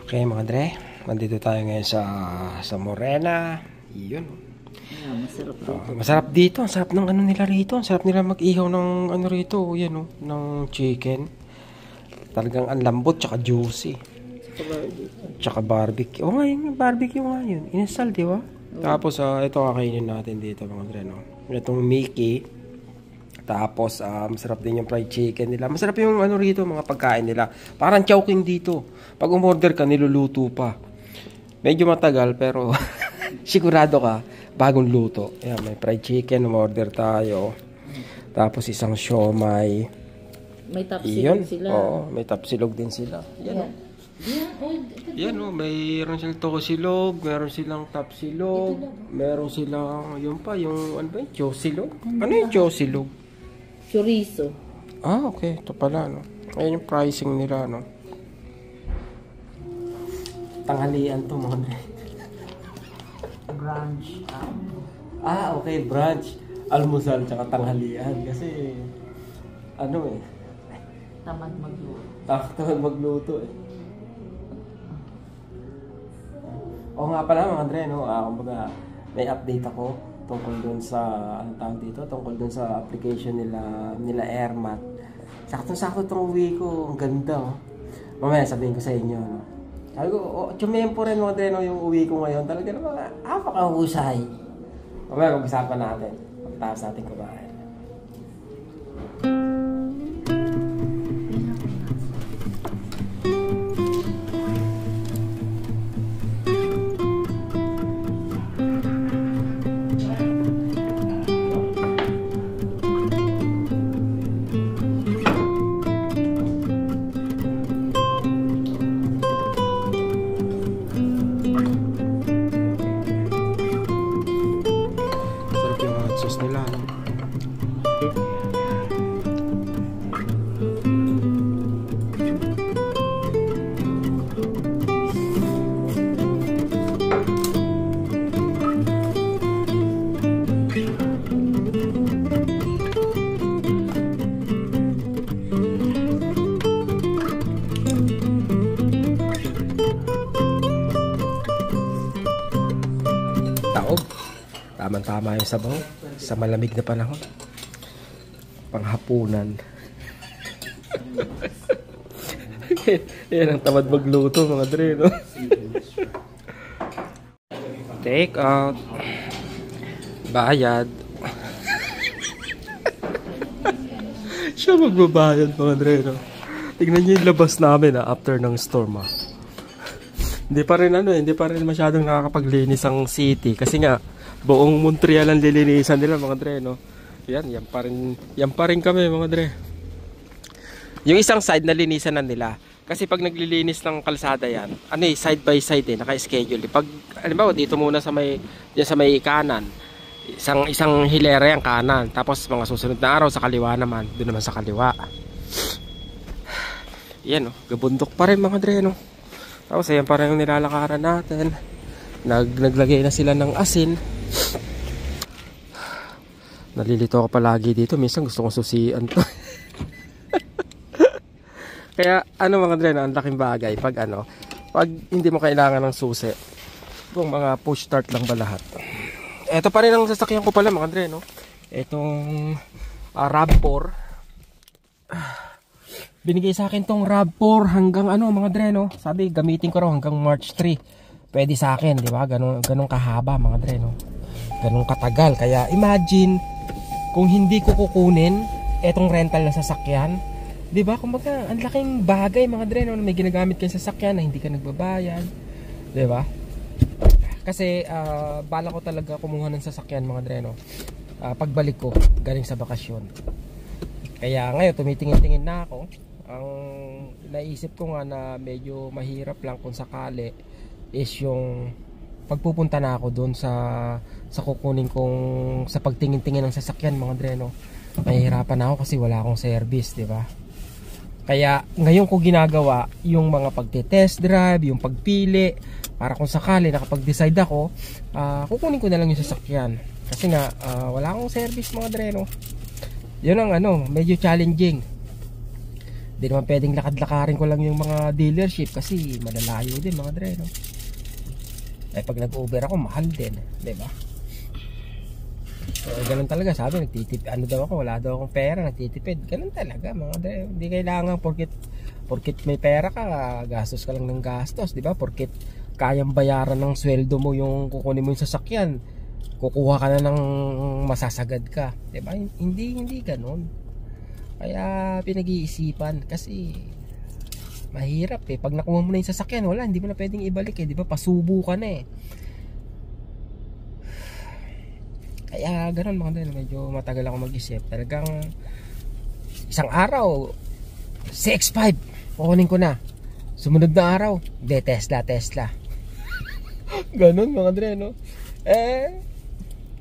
Okay mga Dre, nandito tayo ngayon sa Morena. Yun. Yeah, masarap dito. Masarap dito, ang sarap ng ano nila rito. Ang sarap nila mag-ihaw ng ano rito, yan oh, ng chicken. Talagang ang lambot tsaka juicy. Tsaka barbecue. Oh nga yung barbecue nga yun. Inisal, di ba? Tapos ito kakainin natin dito mga Dre, no? Itong Mickey. Tapos masarap din yung fried chicken nila. Masarap yung ano rito, mga pagkain nila. Parang chowking dito. Pag umorder ka, niluluto pa. Medyo matagal pero sigurado ka, bagong luto. Ayan, may fried chicken, umorder tayo. Tapos isang siomay. May tapsilog sila. Oo, may tapsilog din sila. Yan o. Yan o, mayroon silang tokosilog, meron silang tapsilog, meron silang, yun pa, yung ano ba yung chosilog? Ano yung chosilog? Chorizo. Ah, okay. Ito pala, no? Ayan yung pricing nila, no? Tanghalian to, mga Dre. Brunch. Ah, okay. Brunch. Almusal, tsaka tanghalian. Kasi, ano eh. Tamad magluto. Tamad magluto eh. Oo nga pala, mga Dre, no? Kumbaga, may update ako tungkol dun sa, anong tawag dito? Tungkol dun sa application nila Airmat. Sakto-sakto itong uwi ko. Ang ganda, oh. Mamaya sabihin ko sa inyo, no? Sabi ko, tsumempo rin mga Dre, no? Yung uwi ko ngayon. Talaga naman, apakahusay. Mamaya mag-usapan natin. Pagtaas natin kumain. Nila, no? Taob. Tama-tama yung sabaw sa malamig na panahon. Panghapunan. Yan ang tamad magluto mga Dre, no? Take out. Bayad. Siya magbabayad mga Dre, no? Tignan niyo yung labas namin after ng storm. Hindi pa rin masyadong nakakapaglinis ang city kasi nga buong Montreal ang lilinisan nila mga Dre, no? Yan pa rin kami mga Dre. Yung isang side na linisan na nila. Kasi pag naglilinis ng kalsada yan, side by side naka-schedule. Pag halimbawa dito muna sa may kanan, isang hilera yung kanan, tapos mga susunod na araw sa kaliwa naman, doon naman sa kaliwa. Yan, no? Gabundok pa rin mga Dre, no? Tapos ayan pa rin yung nilalakaran natin. Naglagay na sila ng asin. Nalilito ako palagi dito. Minsan gusto kong susian to. Kaya mga Dre, ang laking bagay pag hindi mo kailangan ng susi. Itong mga push start lang ba lahat. Ito pa rin ang sasakyan ko pala mga Dre, no? Itong RAV4. Binigay sa akin tong RAV4 hanggang mga Dre, no? Sabi gamitin ko raw hanggang March 3. Pwede sa akin, di ba? Ganong kahaba mga Dre, no? Ganong katagal. Kaya imagine kung hindi ko kukunin etong rental na sasakyan, di ba? Kumbaga, ang laking bagay mga Dre, no? May ginagamit kayong sasakyan na hindi ka nagbabayad, di ba? Kasi bala ko talaga kumuha ng sasakyan mga Dre, no? Pagbalik ko galing sa bakasyon. Kaya ngayon tumitingin-tingin na ako. Ang naisip ko nga na medyo mahirap lang kung sakali is yung pagpupunta na ako doon sa kukunin kong sa pagtingin-tingin ng sasakyan mga Dre, no? Mahihirapan na ako kasi wala akong service, di ba? Kaya ngayon ko ginagawa yung mga pagte-test drive, yung pagpili para kung sakali nakapag-decide ako, kukunin ko na lang yung sasakyan. Kasi nga wala akong service mga Dre, no? Yun ang medyo challenging. Hindi naman pwedeng lakad-lakarin ko lang yung mga dealership kasi malalayo din mga dre, no? Ay pag nag-Uber ako, mahal din, di ba? So, ganun talaga, sabi, nagtitipid, ano daw ako, wala daw akong pera, nagtitipid. Ganun talaga mga dre. Hindi kailangan porkit may pera ka, gastos ka lang ng gastos, di ba? Porkit kayang bayaran ng sweldo mo yung kukunin mo yung sasakyan, kukuha ka na ng masasagad ka, di ba? Hindi ganun. Kaya pinag-iisipan kasi mahirap eh. Pag nakuha mo na yung sasakyan, wala, hindi mo na pwedeng ibalik eh, di ba? Pasubo ka na eh. Kaya ganun mga dre, medyo matagal ako mag-isip. Talagang isang araw CX-5 kukunin ko na. Sumunod na araw, de Tesla. Ganun mga dre, no?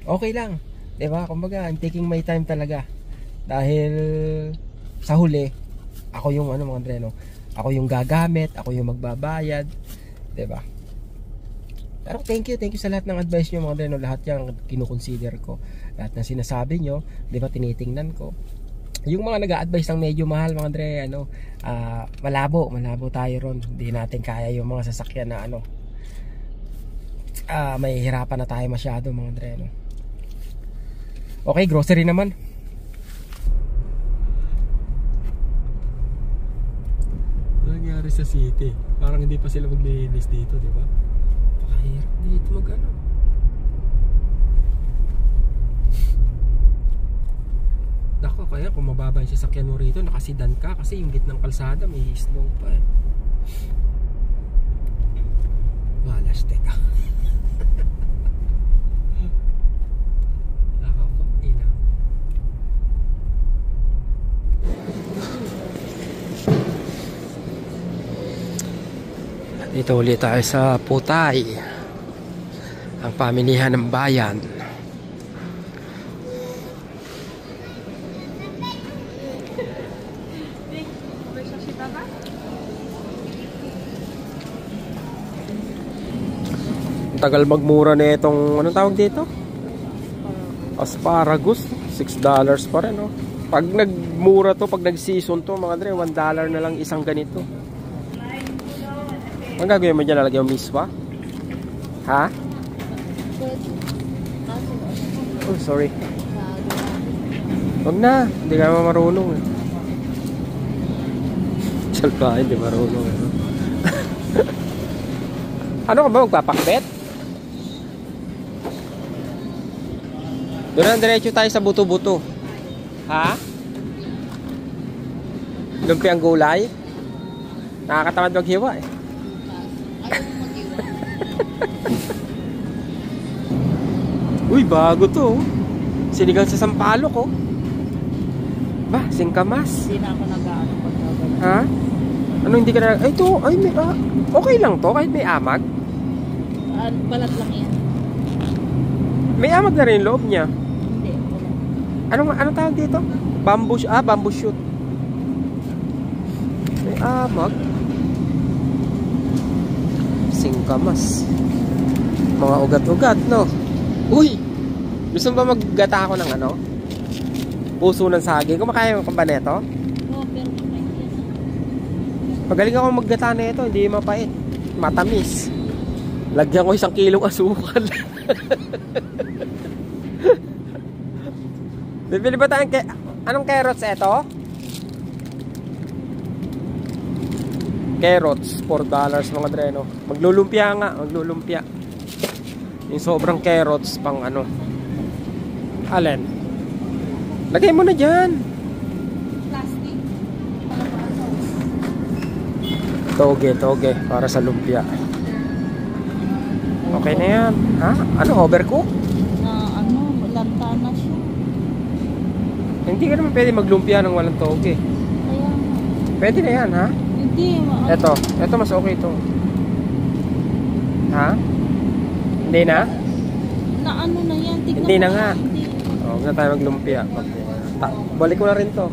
Okay lang, diba? Kumbaga, I'm taking my time talaga. Dahil sa huli, ako yung ano mga dre, no? Ako yung gagamit, ako yung magbabayad, diba? Pero thank you sa lahat ng advice nyo mga dre, no? Lahat yung kinukonsider ko. Lahat ng sinasabi nyo, diba, tinitingnan ko. Yung mga nag-a-advise ng medyo mahal mga dre, ano, malabo tayo ron. Hindi natin kaya yung mga sasakyan na ano, may hirapan na tayo masyado mga dre, no? Okay, grocery naman. Ano nangyari sa city? Parang hindi pa sila maglilinis dito, di ba? Pakahirap dito mag-ano. Nako, kaya kung mababa yung sasakyan mo rito, nakasidan ka kasi yung gitnang kalsada may snow pa eh. Walas, teka. Nakapag-ina. Dito ulit tayo sa Putay, ang pamilihan ng bayan. Tagal magmura na itong, anong tawag dito? Asparagus, $6 pa rin, no? Pag nagmura to, pag nag-season to, mga dre, $1 na lang isang ganito. Ang gagawin mo dyan, lalagyan mo miswa? Ha? Oh, sorry. Huwag na, hindi ka naman marunong eh. Salpa, hindi marunong eh. Ano ka ba, magpapakbet? Doon na, diretso tayo sa buto-buto. Ha? Lumpiang gulay? Nakakatamad maghiwa eh. Uy, bago to. Sinigang sa Sampalok oh. Ba, singkamas. Hindi na ako nag-aano pag-aano. Ha? Ano hindi ka na... Ay, ito. Ay, may... okay lang to kahit may amag. Balat lang yan. May amag na rin loob niya. Hindi. Anong tawag dito? Bamboo shoot. May amag. Singkamas. Mga ugat-ugat, no? Uy! Gusto mo ba maggata ako ng ano? Puso ng saging. Kumakain mo ba neto? Oo, pero mapait yan. Magaling ako maggata neto. Hindi mapait. Matamis. Lagyan ko 1 kilong asukal. Bibili ba tayong anong carrots eto? Carrots, $4 mga dreno. Maglulumpia nga, maglulumpia. Yung sobrang carrots pang ano. Alin? Lagay mo na dyan. Plastic. Toge, para sa lumpia. Okay na yan. Ha? Ano, overcook? Na lanta na siya. Hindi ka naman pwede maglumpia ng walang toge. Kaya Pwede na yan, ha? hindi. Ito mas okay ito. Ha? Hindi na? Na ano na yan. Tignan Hindi mo na nga. Hindi. Huwag na tayo maglumpia. Balik ko na rin to.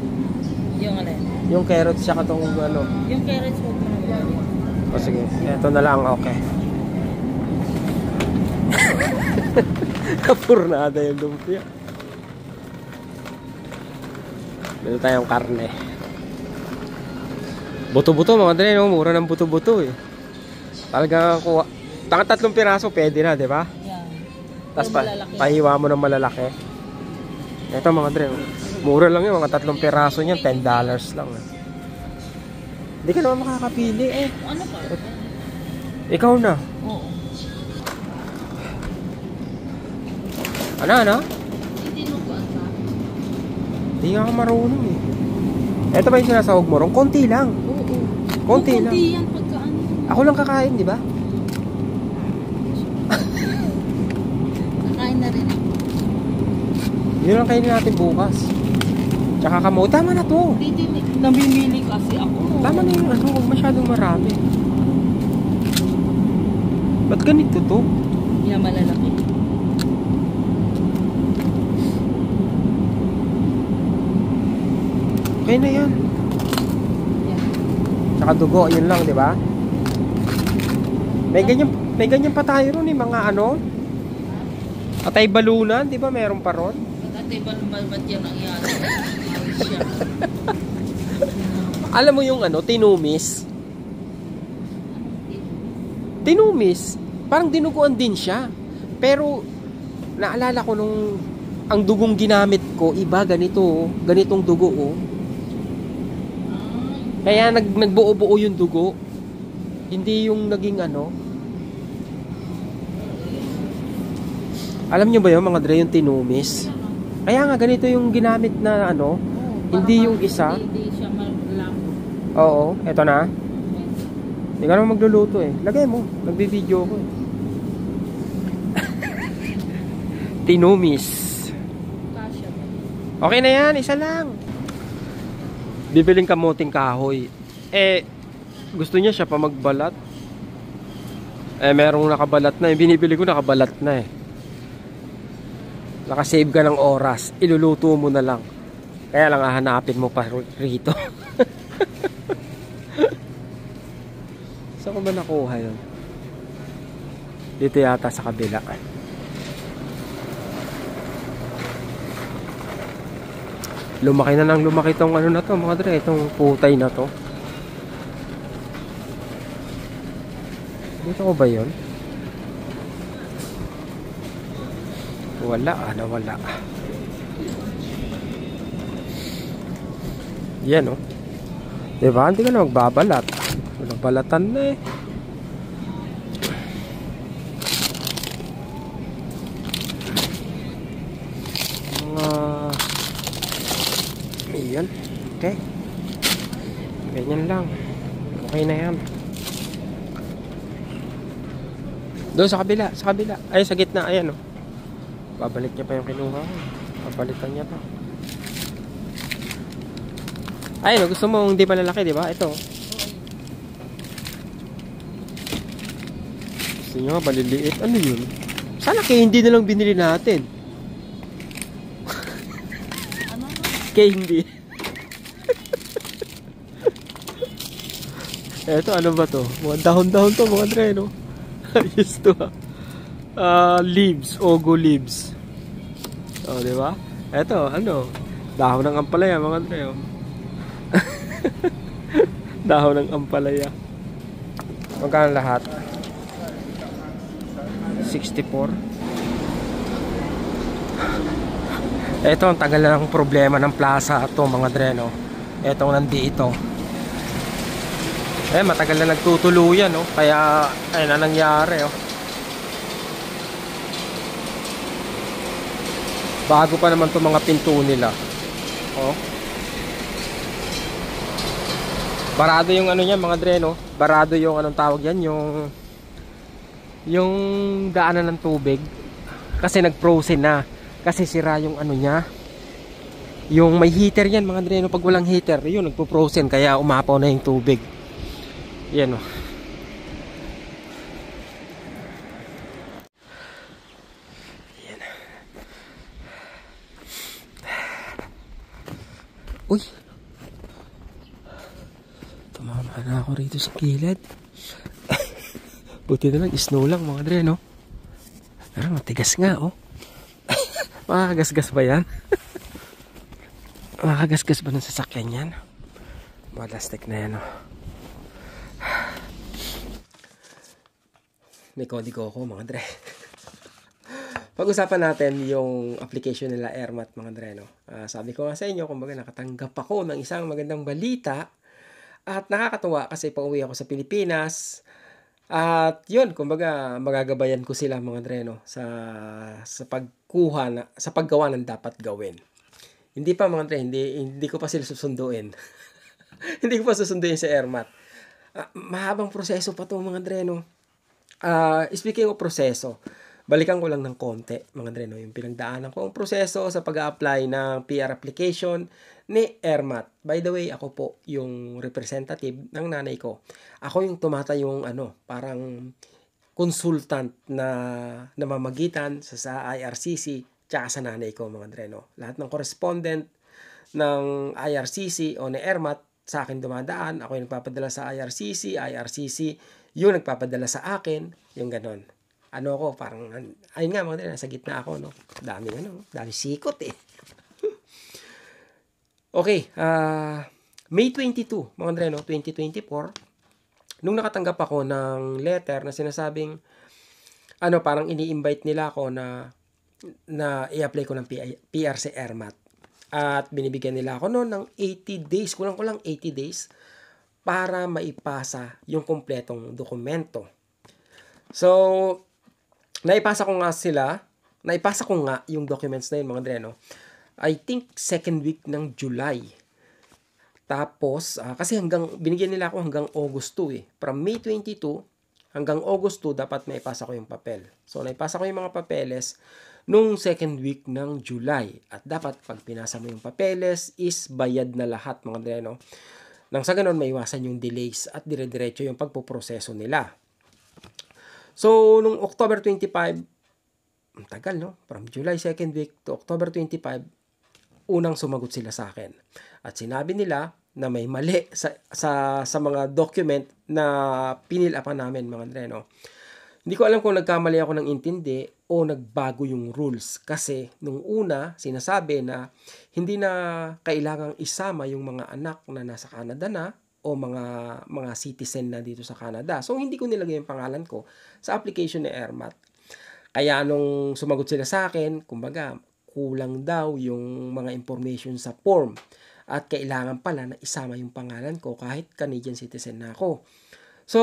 Yung alin? Yung carrots siya katong ano. Yung carrots huwag mo na balik. O sige, ito na lang, okay. Kapurnada yung lumpia. Dito tayong karne. Buto-buto mga dre, no? Mura ng buto-buto eh. Talagang kuha. Tanga 3 piraso, pwede na, di ba? Yan. Tapos Yung malalaki. pahiwa mo ng malalaki. Ito mga dre, mura lang yun. Mga 3 piraso niyan, $10 lang. Hindi ka naman makakapili eh. Ano pa? Ikaw na. Oo. Ano? Tinuguan ka? Hindi nga ako marunong eh. Ito ba yung sinasahog mo ron? Konti lang. Oo. Konti lang. Konti yan pagka ano. Ako lang kakain, di ba? Kakain na rin ako. Yun lang kainin natin bukas. Tsaka kamo. Tama na to. Namimili kasi ako. Tama na yung ano. Huwag masyadong marami. Ba't ganito to? Yan malalaki. Okay na yan. Yan. Tsaka dugo. Yun lang, di ba? May ganyan pa tayo ron eh. Mga ano. Atay balunan. Di ba meron pa ron? Pagkatay ba't yan ang yan? Siya. Alam mo yung ano, tinumis. Tinumis. Parang dinuguan din siya. Pero, naalala ko nung ang dugong ginamit ko, iba, ganito, oh. Ganitong dugo, oh. Kaya nagbuo-buo yung dugo. Hindi yung naging ano. Alam nyo ba yun, mga dre, yung tinumis? Kaya nga, ganito yung ginamit na ano. Hindi yung isa. Hindi siya malambot. Oo, eto na. Hindi ka naman magluluto eh. Lagay mo. Nagbibideo ko eh. Tinumis. Kasya. Okay na yan. Isa lang. Bibiling kamuting kahoy. Eh, gusto niya siya pa magbalat. Eh, merong nakabalat na. Binibili ko nakabalat na eh. Nakasave ka ng oras. Iluluto mo na lang. Kaya lang hahanapin mo pa rito. Saan ko ba nakuha yun? Dito yata sa kabila. Lumaki na lang lumaki tong ano na to mga dre. Itong putay na to. Dito ko ba yun? Wala. Wala. Yan oh. Diba? Hindi ka na magbabalat. Walang balatan na eh. Ayan. Okay. Ganyan lang. Okay na yan. Doon sa kabila. Sa kabila. Ay, sa gitna. Ayan oh. Babalik niya pa yung kinuha. Babalitan niya pa. Ay, gusto mo hindi malalaki, di ba? Ito. Gusto nyo, maliliit. Ano yun? Sana kaya hindi na lang binili natin. Ano? Kaya hindi. Eto, ano ba to? Mga dahon-dahon to, mga dre, no? Ayos to, leaves. Ogo leaves. O, di ba? Eto, ano? Dahon ng ampalaya, mga dre, oh. Dahon ng ampalaya. Magkano lahat? 64. Ito ang tagal na ng problema ng plaza ito mga dreno. Etong nandito. Matagal na nagtutuluyan no? Kaya ayun na nangyari oh. Bago pa naman itong mga pinto nila. Oh. Barado yung ano niya mga dreno. Barado yung anong tawag yan, yung daanan ng tubig. Kasi nag-frozen na. Kasi sira yung ano niya. Yung may heater yan mga dreno. Pag walang heater, yun nagpo-frozen. Kaya umapaw na yung tubig. Yan o. Yan. Uy. Tumama na ako rito sa kilid. Buti na lang, snow lang mga dre, no? Pero matigas nga, oh. Makagasgas ba yan? Makagasgas ba ng sasakyan yan? Malastik na yan, oh. may kodigo ko mga dre. Pag-usapan natin yung application nila Airmat mga dre, no? Sabi ko nga sa inyo, kumbaga nakatanggap ako ng isang magandang balita at nakakatuwa kasi pauwi ako sa Pilipinas. At yun, kumbaga magagabayan ko sila mga dre, no? Sa paggawa ng dapat gawin. Hindi pa mga dre, hindi ko pa sila susunduin. Hindi ko pa susunduin sa Airmat. Mahabang proseso pa 'to mga dre, no? Speaking of proseso, balikan ko lang ng konti mga dre, no? Yung pinagdaanan ko ang proseso sa pag-a-apply ng PR application ni Airmat. By the way, ako po yung representative ng nanay ko. Ako yung tumatayong parang consultant na namamagitan sa IRCC tsaka sa nanay ko mga dre, no? Lahat ng correspondent ng IRCC o ni Airmat sa akin dumadaan, ako yung nagpapadala sa IRCC yung nagpapadala sa akin, yung ganon. Ako, parang, ayun nga mga dre, nasa gitna ako, no? Dami sikot eh. Okay, May 22, mga dre, no? 2024, nung nakatanggap ako ng letter na sinasabing, parang ini-invite nila ako na i-apply ko ng PR sa Airmat. At binibigyan nila ako noon ng 80 days, kulang-kulang 80 days, para maipasa yung kumpletong dokumento. So, naipasa ko nga yung documents na yun mga dre, no? I think second week ng July. Tapos, kasi binigyan nila ako hanggang August 2 eh. From May 22 hanggang August 2, dapat maipasa ko yung papel. So, naipasa ko yung mga papeles nung second week ng July. At dapat pag pinasa mo yung papeles is bayad na lahat mga dre, no? Nang sa ganun maiwasan yung delays at dire-diretso yung pagpoproseso nila. So nung October 25, ang tagal no? From July second week to October 25, unang sumagot sila sa akin. At sinabi nila na may mali sa mga document na pinilapan namin mga dre, no? Hindi ko alam kung nagkamali ako ng intindi o nagbago yung rules. Kasi nung una, sinasabi na hindi na kailangang isama yung mga anak na nasa Canada na o mga citizen na dito sa Canada. So, hindi ko nilagay yung pangalan ko sa application ni Airmat. Kaya nung sumagot sila sa akin, kumbaga, kulang daw yung mga information sa form. At kailangan pala na isama yung pangalan ko kahit Canadian citizen na ako. So,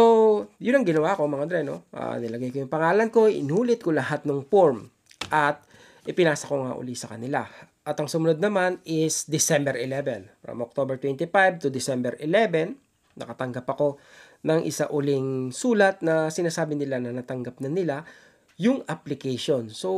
yun ang ginawa ko mga dre, no? Nilagay ko yung pangalan ko, inulit ko lahat ng form at ipinasa ko nga uli sa kanila. At ang sumunod naman is December 11. From October 25 to December 11, nakatanggap ako ng isa uling sulat na sinasabi nila na natanggap na nila yung application. So,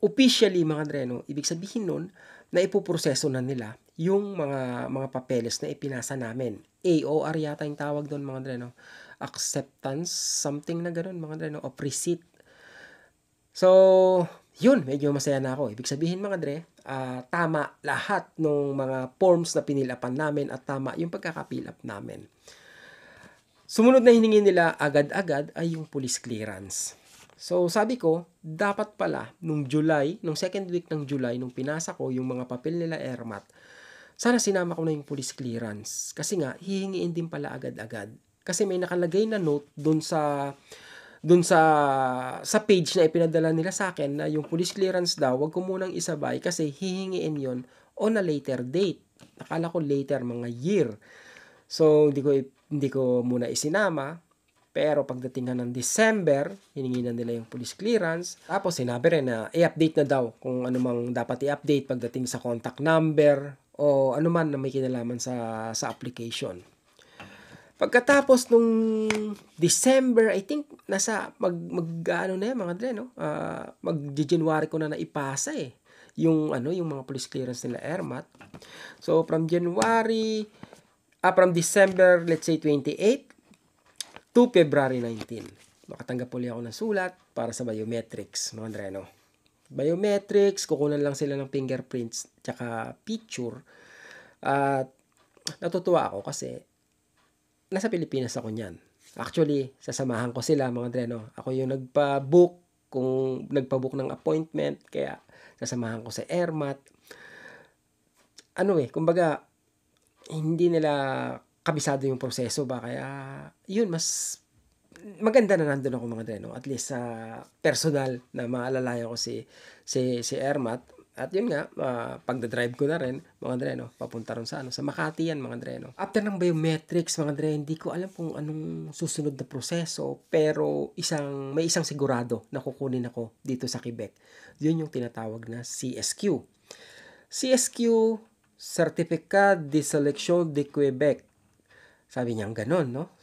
officially mga dre, no? Ibig sabihin nun na ipoproseso na nila yung mga papeles na ipinasa namin. AOR yata yung tawag doon mga dre, no? Acceptance, something na gano'n mga dre, no? Of receipt. So, yun, medyo masaya na ako. Ibig sabihin mga dre, tama lahat ng mga forms na pinilapan namin at tama yung pagkakapilap namin. Sumunod na hiningi nila agad-agad ay yung police clearance. So, sabi ko, dapat pala nung second week ng July, nung pinasa ko yung mga papel nila Airmat, sana sinama ko na yung police clearance. Kasi nga, hihingiin din pala agad-agad. Kasi may nakalagay na note doon sa page na ipinadala nila sa akin na yung police clearance daw, wag ko munang isabay kasi hihingiin yon on a later date. Nakala ko later, mga year. So, hindi ko muna isinama. Pero pagdating ng December, hiningi na nila yung police clearance. Tapos sinabi rin na i-update na daw kung ano mang dapat i-update pagdating sa contact number o ano man na may kinalaman sa application. Pagkatapos nung December, I think nasa mga dre, no? Mag-January ko na naipasa eh. Yung mga police clearance nila Airmat. So from December, let's say 28 to February 19. Makatanggap ulit ako ng sulat para sa biometrics, mga dre, no? Biometrics, kukunan lang sila ng fingerprints tsaka picture. At natutuwa ako kasi nasa Pilipinas ako niyan. Actually, sasamahan ko sila mga dre, no? Ako yung nagpa-book ng appointment, kaya sasamahan ko sa Airmat. Kumbaga, hindi nila kabisado yung proseso ba, kaya yun, mas maganda na nandun ako mga dreno. At least sa personal na maalalayan ko si Ermat. At yun nga, pagdadrive ko na rin, mga dreno, papunta rin sa Makati yan, mga dreno. After ng biometrics, mga dreno, hindi ko alam kung anong susunod na proseso, pero may isang sigurado na kukunin ako dito sa Quebec. Yun yung tinatawag na CSQ. CSQ, Certificat de Selection de Quebec. Sabi niya, ganon, no?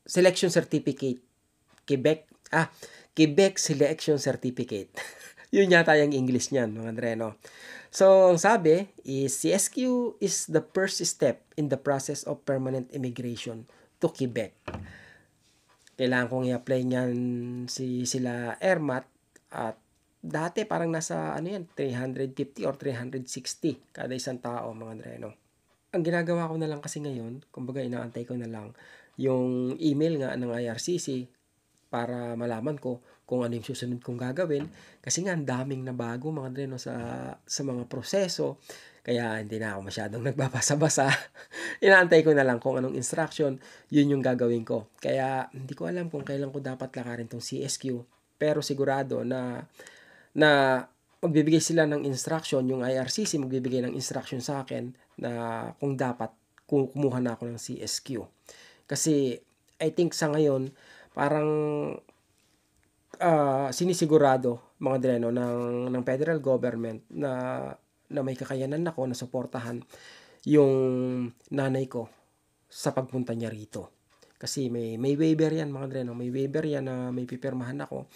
Selection Certificate. Quebec Selection Certificate. Yun yata yung English niyan, mga dreno. So, ang sabi is, CSQ is the first step in the process of permanent immigration to Quebec. Kailangan kong i-apply niyan sila Ermat, at dati parang nasa 350 or 360 kada isang tao, mga dreno. Ang ginagawa ko na lang kasi ngayon, kumbaga inaantay ko na lang yung email nga ng IRCC para malaman ko kung ano yung susunod kong gagawin. Kasi nga, ang daming nabago, mga dreno, sa mga proseso. Kaya hindi na ako masyadong nagbabasa-basa. Inaantay ko na lang kung anong instruction, yun yung gagawin ko. Kaya hindi ko alam kung kailan ko dapat lakarin tong CSQ. Pero sigurado na magbibigay sila ng instruction, yung IRCC magbibigay ng instruction sa akin na kung dapat kumuha na ako ng CSQ. Kasi I think sa ngayon, parang sinisigurado, mga dreno, ng federal government na may kakayanan ako na suportahan yung nanay ko sa pagpunta niya rito. Kasi may waiver yan, mga dreno, may waiver yan na may pipirmahan ako.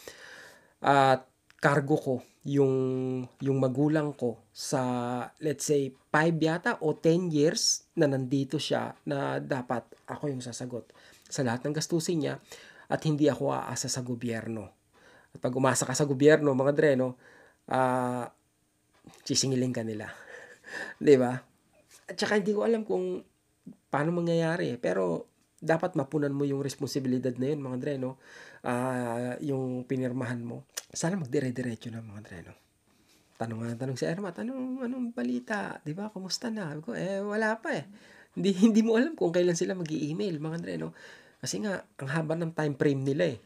At cargo ko yung magulang ko sa, let's say, 5 yata o 10 years na nandito siya, na dapat ako yung sasagot sa lahat ng gastusin niya at hindi ako aasa sa gobyerno. At pag umasa ka sa gobyerno, mga dreno, sisingilin ka nila. Diba? At saka hindi ko alam kung paano mangyayari. Pero dapat mapunan mo yung responsibilidad na yun, mga dreno. Yung pinirmahan mo. Sana magdire-diretso na, mga dreno. Tanong si Ermat, anong balita? Diba? Kumusta na? Ko, wala pa eh. Hindi mo alam kung kailan sila mag-i-email, mga dreno. Kasi nga, ang haba ng time frame nila eh.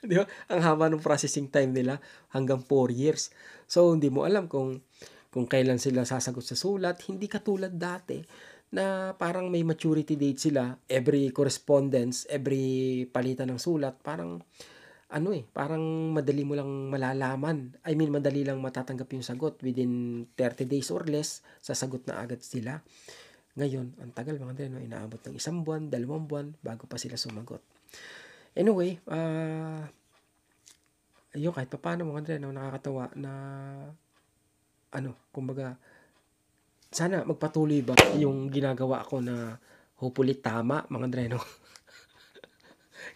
Di ba? Ang haba ng processing time nila, hanggang 4 years. So, hindi mo alam kung kailan sila sasagot sa sulat. Hindi katulad dati na parang may maturity date sila. Every correspondence, every palitan ng sulat, parang parang madali mo lang malalaman. I mean, madali lang matatanggap yung sagot. Within 30 days or less, sasagot na agad sila. Ngayon, ang tagal, mga dreno, inaabot ng 1 buwan, 2 buwan, bago pa sila sumagot. Anyway, ayun, kahit pa paano, mga dreno, nakakatawa na, kumbaga, sana magpatuloy ba yung ginagawa ko na hopefully tama, mga dreno.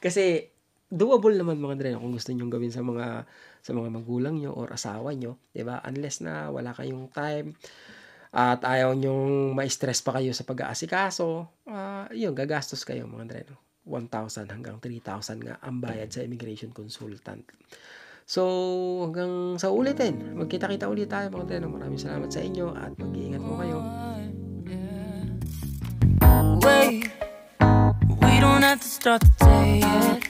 Kasi, doable naman, mga dreno, kung gusto nyong gawin sa mga magulang nyo or asawa nyo, diba? Unless na wala kayong time, at ayaw nyong ma-stress pa kayo sa pag-aasikaso, yun, gagastos kayo, mga dreno. 1,000 hanggang 3,000 nga ang bayad sa immigration consultant. So, hanggang sa ulitin. Magkita-kita ulit tayo, mga dreno. Maraming salamat sa inyo at mag-iingat po kayo. Wait, we don't have to start the day yet.